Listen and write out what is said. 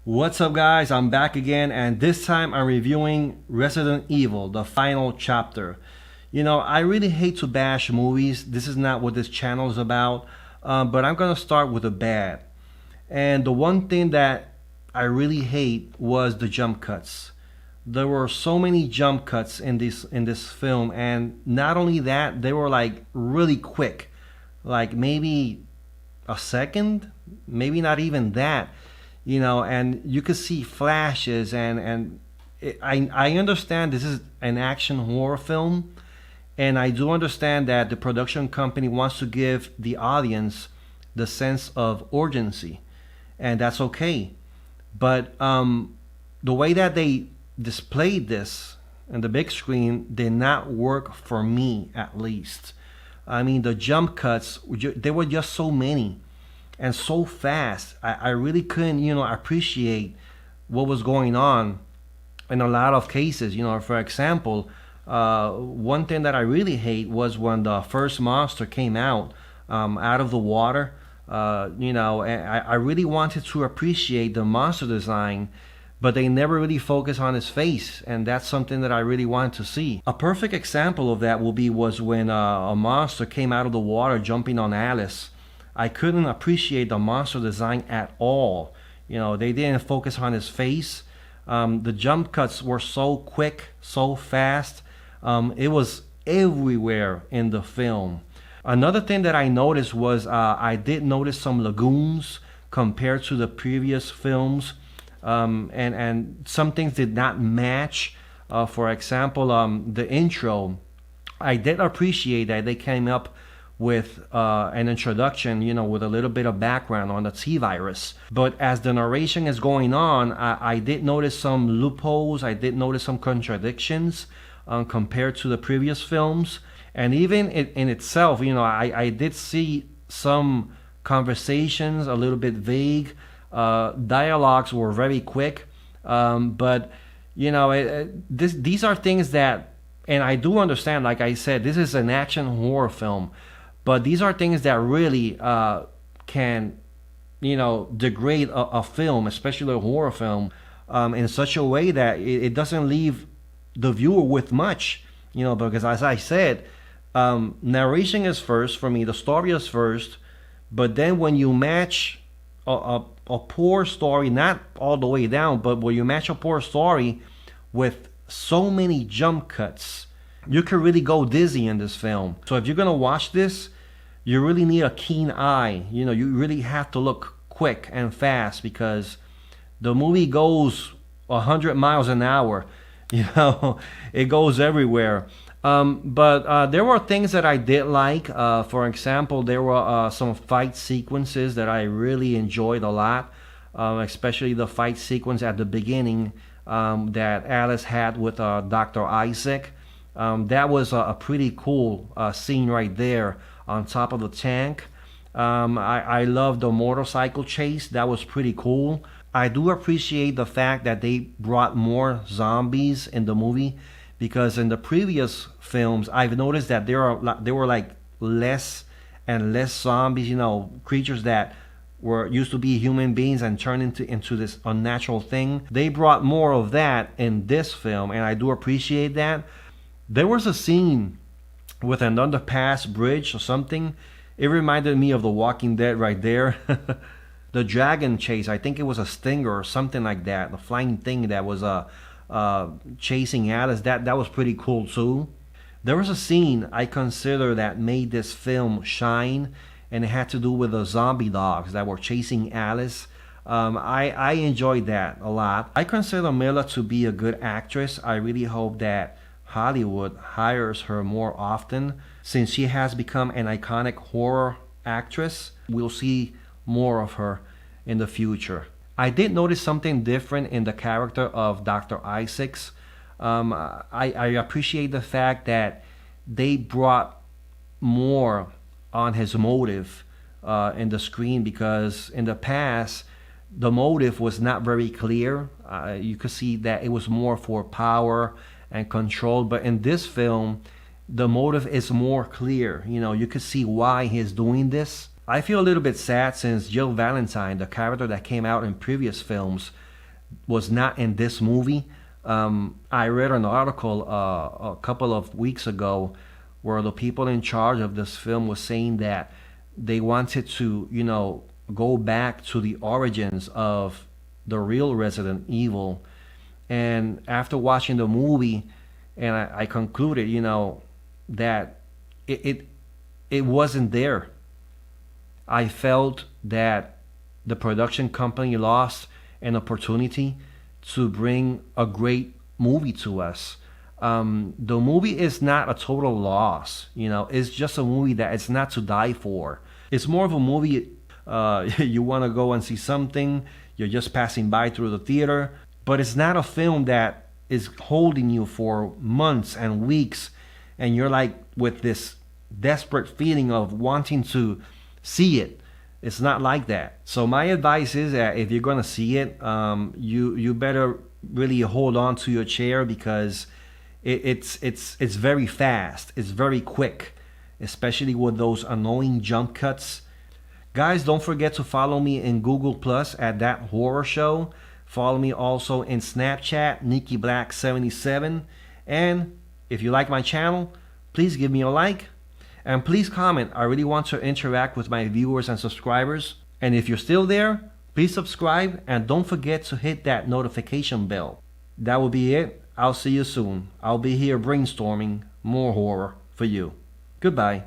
What's up, guys? I'm back again, and this time I'm reviewing Resident Evil, the final chapter. I really hate to bash movies. This is not what this channel is about, but I'm gonna start with the bad. And the one thing that I really hate was the jump cuts. There were so many jump cuts in this film, and not only that, they were like really quick, like maybe a second, maybe not even that. And you could see flashes, I understand this is an action horror film, and I do understand that the production company wants to give the audience the sense of urgency, and that's okay. But the way that they displayed this on the big screen did not work for me, at least. I mean, the jump cuts, they were just so many and so fast. I really couldn't, appreciate what was going on in a lot of cases. For example, one thing that I really hate was when the first monster came out of the water. And I really wanted to appreciate the monster design, but they never really focus on his face, and that's something that I really wanted to see. A perfect example of that was when a monster came out of the water jumping on Alice. I couldn't appreciate the monster design at all. They didn't focus on his face. The jump cuts were so quick, so fast. It was everywhere in the film. Another thing that I noticed was I did notice some lagoons compared to the previous films, and some things did not match. For example, the intro, I did appreciate that they came up with an introduction, with a little bit of background on the T-virus. But as the narration is going on, I did notice some loopholes. I did notice some contradictions compared to the previous films. And even in itself, I did see some conversations a little bit vague. Dialogues were very quick. But, these are things that, and I do understand, like I said, this is an action horror film. But these are things that really can, degrade a film, especially a horror film, in such a way that it doesn't leave the viewer with much, because as I said, narration is first for me, the story is first, but then when you match a poor story, not all the way down, but when you match a poor story with so many jump cuts, you could really go dizzy in this film. So if you're gonna watch this, you really need a keen eye. You really have to look quick and fast, because the movie goes 100 miles an hour. It goes everywhere. But there were things that I did like. For example, there were some fight sequences that I really enjoyed a lot, especially the fight sequence at the beginning that Alice had with Dr. Isaac. That was a pretty cool scene right there on top of the tank. I love the motorcycle chase. That was pretty cool. I do appreciate the fact that they brought more zombies in the movie, because in the previous films I've noticed that there were like less and less zombies, creatures that used to be human beings and turned into this unnatural thing. They brought more of that in this film, and I do appreciate that. There was a scene with an underpass bridge or something. It reminded me of The Walking Dead right there. The dragon chase, I think it was a stinger or something like that. The flying thing that was chasing Alice, that was pretty cool too. There was a scene I consider that made this film shine, and it had to do with the zombie dogs that were chasing Alice. I enjoyed that a lot. I consider Mila to be a good actress. I really hope that Hollywood hires her more often, since she has become an iconic horror actress. We'll see more of her in the future. I did notice something different in the character of Dr. Isaacs. I appreciate the fact that they brought more on his motive in the screen, because in the past the motive was not very clear. You could see that it was more for power and control, but in this film the motive is more clear. You could see why he's doing this. I feel a little bit sad, since Jill Valentine, the character that came out in previous films, was not in this movie. I read an article a couple of weeks ago where the people in charge of this film was saying that they wanted to, go back to the origins of the real Resident Evil. And after watching the movie, and I concluded, that it wasn't there. I felt that the production company lost an opportunity to bring a great movie to us. The movie is not a total loss, it's just a movie that it's not to die for. It's more of a movie you want to go and see something, you're just passing by through the theater, but it's not a film that is holding you for months and weeks, and you're like with this desperate feeling of wanting to see it. It's not like that. So my advice is that if you're gonna see it, you better really hold on to your chair, because it's very fast. It's very quick, especially with those annoying jump cuts. Guys, don't forget to follow me in Google Plus at That Horror Show. Follow me also in Snapchat, Nikki Black 77. And if you like my channel, please give me a like. And please comment. I really want to interact with my viewers and subscribers. And if you're still there, please subscribe and don't forget to hit that notification bell. That will be it. I'll see you soon. I'll be here brainstorming more horror for you. Goodbye.